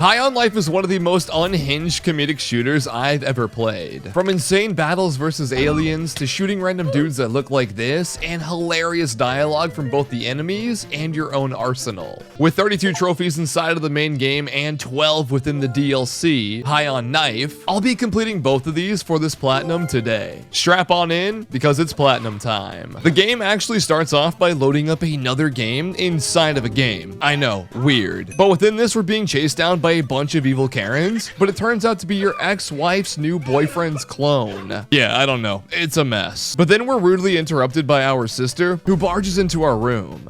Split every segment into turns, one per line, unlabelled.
High on Life is one of the most unhinged comedic shooters I've ever played. From insane battles versus aliens to shooting random dudes that look like this, and hilarious dialogue from both the enemies and your own arsenal. With 32 trophies inside of the main game and 12 within the DLC, High on Knife, I'll be completing both of these for this platinum today. Strap on in, because it's platinum time. The game actually starts off by loading up another game inside of a game. I know, weird. But within this, we're being chased down by a bunch of evil Karens, but it turns out to be your ex-wife's new boyfriend's clone. Yeah, I don't know. It's a mess. But then we're rudely interrupted by our sister, who barges into our room,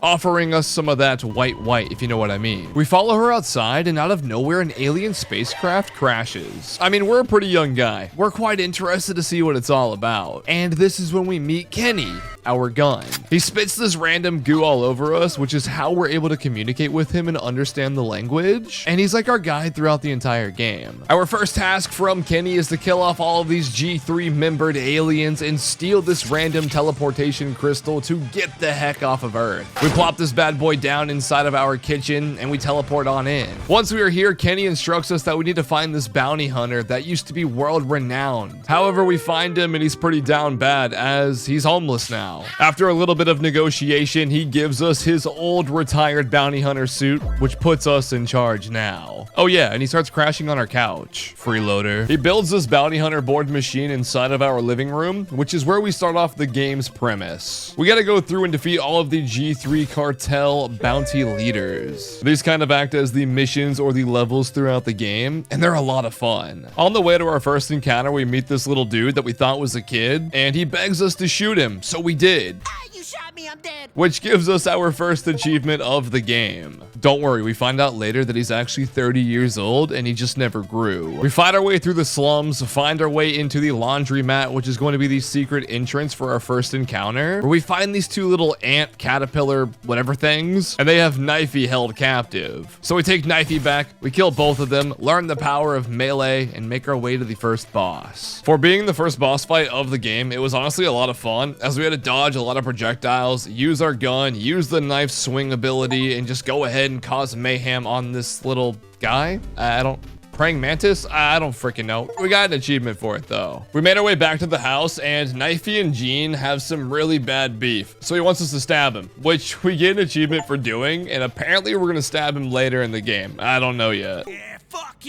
offering us some of that white, if you know what I mean. We follow her outside, and out of nowhere, an alien spacecraft crashes. I mean, we're a pretty young guy. We're quite interested to see what it's all about. And this is when we meet Kenny, our gun. He spits this random goo all over us, which is how we're able to communicate with him and understand the language. And he's like our guide throughout the entire game. Our first task from Kenny is to kill off all of these G3-membered aliens and steal this random teleportation crystal to get the heck off of Earth. We plop this bad boy down inside of our kitchen and we teleport on in. Once we are here, Kenny instructs us that we need to find this bounty hunter that used to be world renowned. However, we find him and he's pretty down bad as he's homeless now. After a little bit of negotiation, he gives us his old retired bounty hunter suit, which puts us in charge now. Oh yeah, and he starts crashing on our couch. Freeloader. He builds this bounty hunter board machine inside of our living room, which is where we start off the game's premise. We gotta go through and defeat all of the G3 cartel bounty leaders. These kind of act as the missions or the levels throughout the game, and they're a lot of fun. On the way to our first encounter, we meet this little dude that we thought was a kid, and he begs us to shoot him, so we did.
You shot me, I'm dead.
Which gives us our first achievement of the game. Don't worry, we find out later that he's actually 30 years old and he just never grew. We fight our way through the slums, find our way into the laundromat, which is going to be the secret entrance for our first encounter, where we find these two little ant caterpillar whatever things, and they have Knifey held captive. So we take Knifey back, we kill both of them, learn the power of melee, and make our way to the first boss. For being the first boss fight of the game, it was honestly a lot of fun, as we had to dodge a lot of projectiles, use our gun, use the knife swing ability, and just go ahead and cause mayhem on this little guy. Praying mantis? I don't freaking know. We got an achievement for it though. We made our way back to the house and Knifey and Gene have some really bad beef. So he wants us to stab him, which we get an achievement for doing, and apparently we're gonna stab him later in the game. I don't know yet.
Yeah, fuck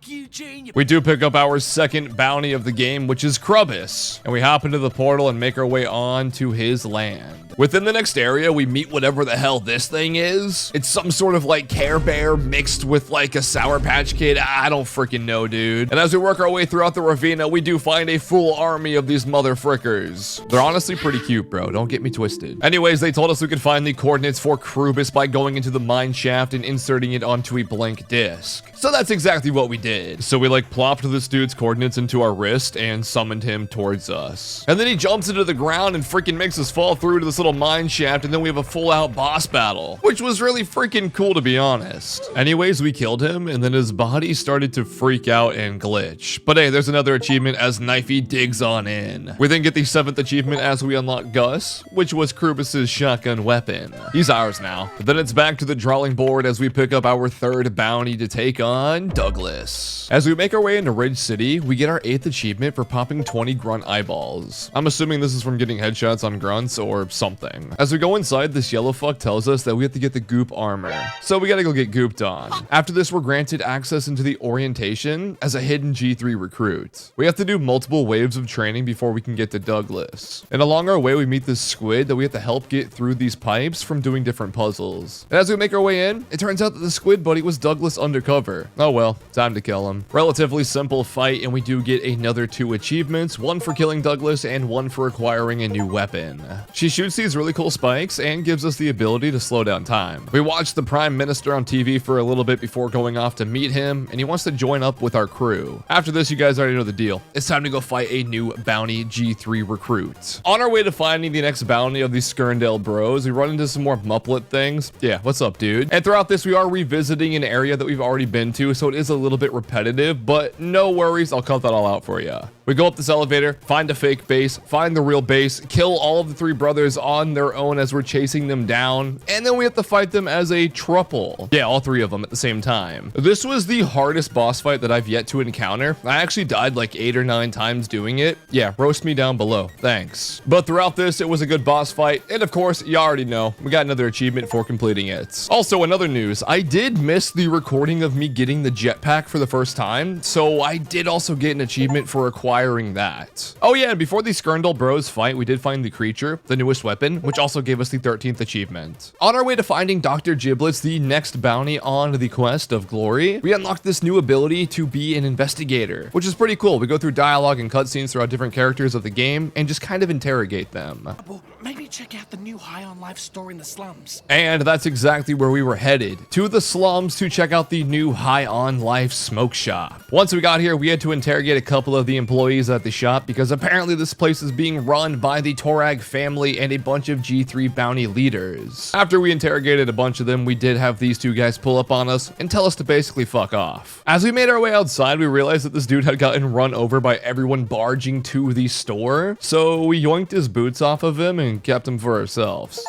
you, Gene.
We do pick up our second bounty of the game, which is Krubis, and we hop into the portal and make our way on to his land. Within the next area, we meet whatever the hell this thing is. It's some sort of like Care Bear mixed with like a Sour Patch Kid. I don't freaking know, dude. And as we work our way throughout the Ravina, we do find a full army of these mother frickers. They're honestly pretty cute, bro. Don't get me twisted. Anyways, they told us we could find the coordinates for Krubis by going into the mine shaft and inserting it onto a blank disc. So that's exactly what we did. So we like plopped this dude's coordinates into our wrist and summoned him towards us. And then he jumps into the ground and freaking makes us fall through to this little mine shaft, and then we have a full out boss battle, which was really freaking cool to be honest. Anyways, we killed him and then his body started to freak out and glitch. But hey, there's another achievement as Knifey digs on in. We then get the 7th achievement as we unlock Gus, which was Krubis' shotgun weapon. He's ours now. But then it's back to the drawing board as we pick up our 3rd bounty to take on Douglas. As we make our way into Ridge City, we get our 8th achievement for popping 20 grunt eyeballs. I'm assuming this is from getting headshots on grunts or something. As we go inside, this yellow fuck tells us that we have to get the goop armor. So we gotta go get gooped on. After this, we're granted access into the orientation as a hidden G3 recruit. We have to do multiple waves of training before we can get to Douglas. And along our way, we meet this squid that we have to help get through these pipes from doing different puzzles. And as we make our way in, it turns out that the squid buddy was Douglas undercover. Oh well, time to kill him. Relatively simple fight, and we do get another 2 achievements, one for killing Douglas and one for acquiring a new weapon. She shoots these really cool spikes and gives us the ability to slow down time. We watched the Prime Minister on TV for a little bit before going off to meet him, and he wants to join up with our crew. After this, you guys already know the deal. It's time to go fight a new bounty G3 recruit. On our way to finding the next bounty of the Skrendel Bros, we run into some more Mupplet things. Yeah, what's up, dude? And throughout this, we are revisiting an area that we've already been to, so it is a little bit repetitive, but no worries, I'll cut that all out for you. We go up this elevator, find a fake base, find the real base, kill all of the three brothers on their own as we're chasing them down, and then we have to fight them as a throuple. Yeah, all three of them at the same time. This was the hardest boss fight that I've yet to encounter. I actually died like 8 or 9 times doing it. Yeah, roast me down below, thanks. But throughout this, it was a good boss fight, and of course, you already know, we got another achievement for completing it. Also, another news, I did miss the recording of me getting the jetpack for the first time, so I did also get an achievement for acquiring that. Oh yeah, and before the Skrendel Bros fight, we did find the creature, the newest weapon, which also gave us the 13th achievement. On our way to finding Dr. Giblets, the next bounty on the quest of glory, we unlocked this new ability to be an investigator, which is pretty cool. We go through dialogue and cutscenes throughout different characters of the game and just kind of interrogate them.
Well, maybe check out the new High on Life store in the slums.
And that's exactly where we were headed, to the slums to check out the new High on Life smoke shop. Once we got here, we had to interrogate a couple of the employees at the shop because apparently this place is being run by the Torag family and a bunch of G3 bounty leaders. After we interrogated a bunch of them, we did have these two guys pull up on us and tell us to basically fuck off. As we made our way outside, we realized that this dude had gotten run over by everyone barging to the store, so we yoinked his boots off of him and kept him for ourselves.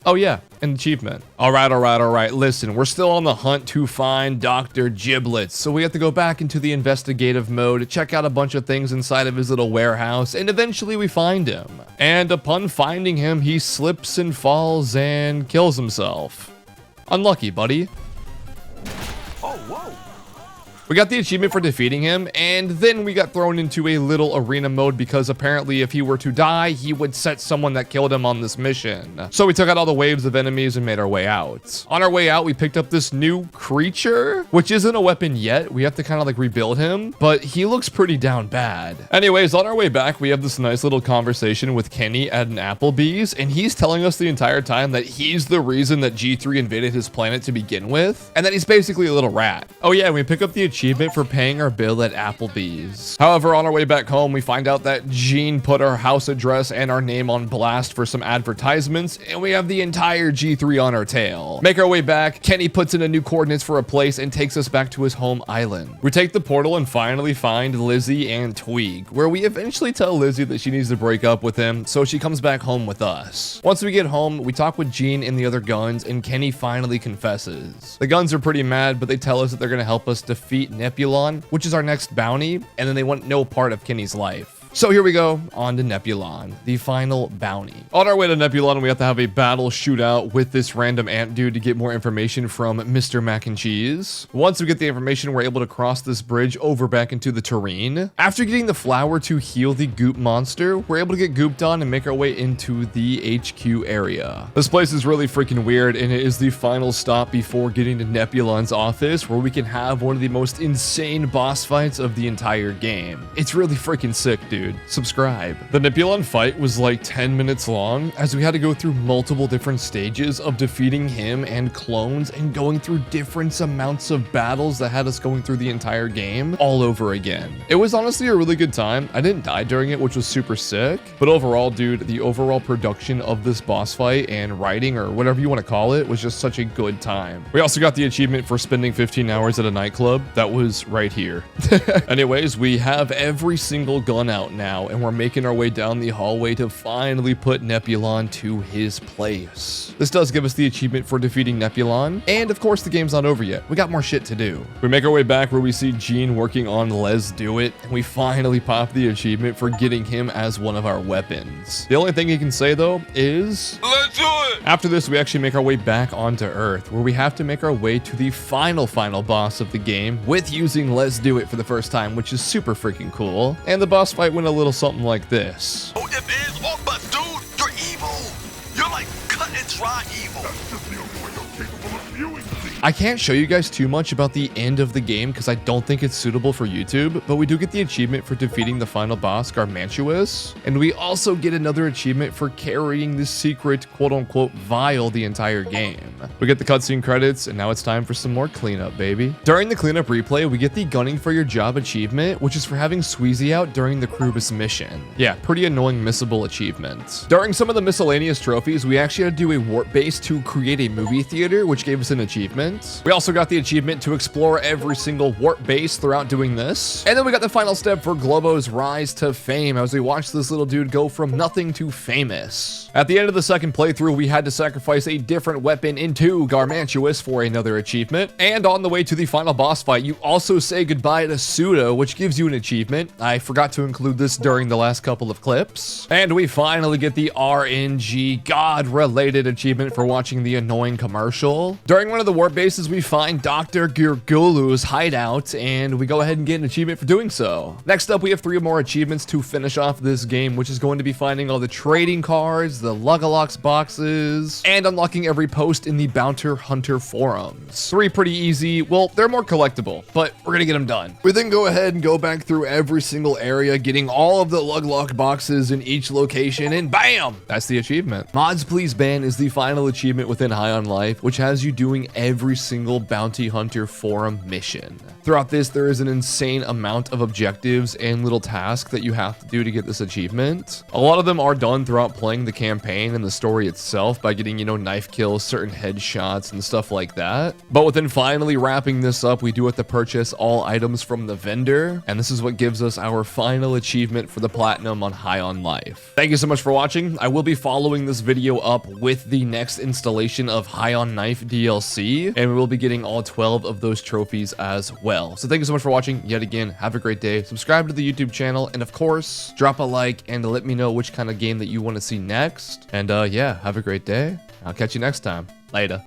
Oh yeah, an achievement. All right. Listen, we're still on the hunt to find Dr. Giblets, so we have to go back into the investigative mode, check out a bunch of things inside of his little warehouse, and eventually we find him. And upon finding him, he slips and falls and kills himself. Unlucky, buddy.
Oh, whoa.
We got the achievement for defeating him, and then we got thrown into a little arena mode because apparently if he were to die, he would set someone that killed him on this mission. So we took out all the waves of enemies and made our way out. On our way out, we picked up this new creature, which isn't a weapon yet. We have to kind of like rebuild him, but he looks pretty down bad. Anyways, on our way back, we have this nice little conversation with Kenny at an Applebee's, and he's telling us the entire time that he's the reason that G3 invaded his planet to begin with, and that he's basically a little rat. Oh yeah, we pick up the achievement for paying our bill at Applebee's. However, on our way back home, we find out that Gene put our house address and our name on blast for some advertisements, and we have the entire G3 on our tail. Make our way back, Kenny puts in a new coordinates for a place and takes us back to his home island. We take the portal and finally find Lizzie and Tweeg, where we eventually tell Lizzie that she needs to break up with him, so she comes back home with us. Once we get home, we talk with Gene and the other guns, and Kenny finally confesses. The guns are pretty mad, but they tell us that they're gonna help us defeat Nipulon, which is our next bounty, and then they want no part of Kenny's life. So here we go, on to Nipulon, the final bounty. On our way to Nipulon, we have to have a battle shootout with this random ant dude to get more information from Mr. Mac and Cheese. Once we get the information, we're able to cross this bridge over back into the terrain. After getting the flower to heal the goop monster, we're able to get gooped on and make our way into the HQ area. This place is really freaking weird, and it is the final stop before getting to Nipulon's office, where we can have one of the most insane boss fights of the entire game. It's really freaking sick, dude. Subscribe. The Nipulon fight was like 10 minutes long, as we had to go through multiple different stages of defeating him and clones and going through different amounts of battles that had us going through the entire game all over again. It was honestly a really good time. I didn't die during it, which was super sick, but overall, dude, the overall production of this boss fight and writing, or whatever you want to call it, was just such a good time. We also got the achievement for spending 15 hours at a nightclub. That was right here. Anyways, we have every single gun out now, and we're making our way down the hallway to finally put Nipulon to his place. This does give us the achievement for defeating Nipulon, and of course the game's not over yet. We got more shit to do. We make our way back where we see Gene working on Let's Do It, and we finally pop the achievement for getting him as one of our weapons. The only thing he can say though is, "Let's do it!" After this, we actually make our way back onto Earth, where we have to make our way to the final boss of the game with using Let's Do It for the first time, which is super freaking cool. And the boss fight went a little something like this.
Oh, if it is all but, dude, you're evil. You're like cut and dry evil.
That's just the only way you're capable of viewing things.
I can't show you guys too much about the end of the game because I don't think it's suitable for YouTube, but we do get the achievement for defeating the final boss, Garmantuous, and we also get another achievement for carrying the secret quote-unquote vial the entire game. We get the cutscene credits, and now it's time for some more cleanup, baby. During the cleanup replay, we get the Gunning for Your Job achievement, which is for having Squeezy out during the Krubis mission. Yeah, pretty annoying missable achievement. During some of the miscellaneous trophies, we actually had to do a warp base to create a movie theater, which gave us an achievement. achievement. We also got the achievement to explore every single warp base throughout doing this. And then we got the final step for Globo's rise to fame as we watch this little dude go from nothing to famous. At the end of the second playthrough, we had to sacrifice a different weapon into Garmantuous for another achievement. And on the way to the final boss fight, you also say goodbye to Pseudo, which gives you an achievement. I forgot to include this during the last couple of clips. And we finally get the RNG God-related achievement for watching the annoying commercial. During one of the warp bases, we find Dr. Gurgulu's hideout, and we go ahead and get an achievement for doing so. Next up, we have 3 more achievements to finish off this game, which is going to be finding all the trading cards, the Lugalox boxes, and unlocking every post in the Bounty Hunter forums. 3 pretty easy. Well, they're more collectible, but we're gonna get them done. We then go ahead and go back through every single area, getting all of the Lugalox boxes in each location, and bam! That's the achievement. Mods Please Ban is the final achievement within High on Life, which has you doing every single Bounty Hunter forum mission. Throughout this, there is an insane amount of objectives and little tasks that you have to do to get this achievement. A lot of them are done throughout playing the campaign and the story itself by getting, knife kills, certain headshots, and stuff like that. But within finally wrapping this up, we do have to purchase all items from the vendor, and this is what gives us our final achievement for the platinum on High on Life. Thank you so much for watching. I will be following this video up with the next installation of High on Knife DLC, and we will be getting all 12 of those trophies as well. So thank you so much for watching yet again. Have a great day. Subscribe to the YouTube channel, and of course, drop a like and let me know which kind of game that you want to see next. And yeah, have a great day. I'll catch you next time. Later.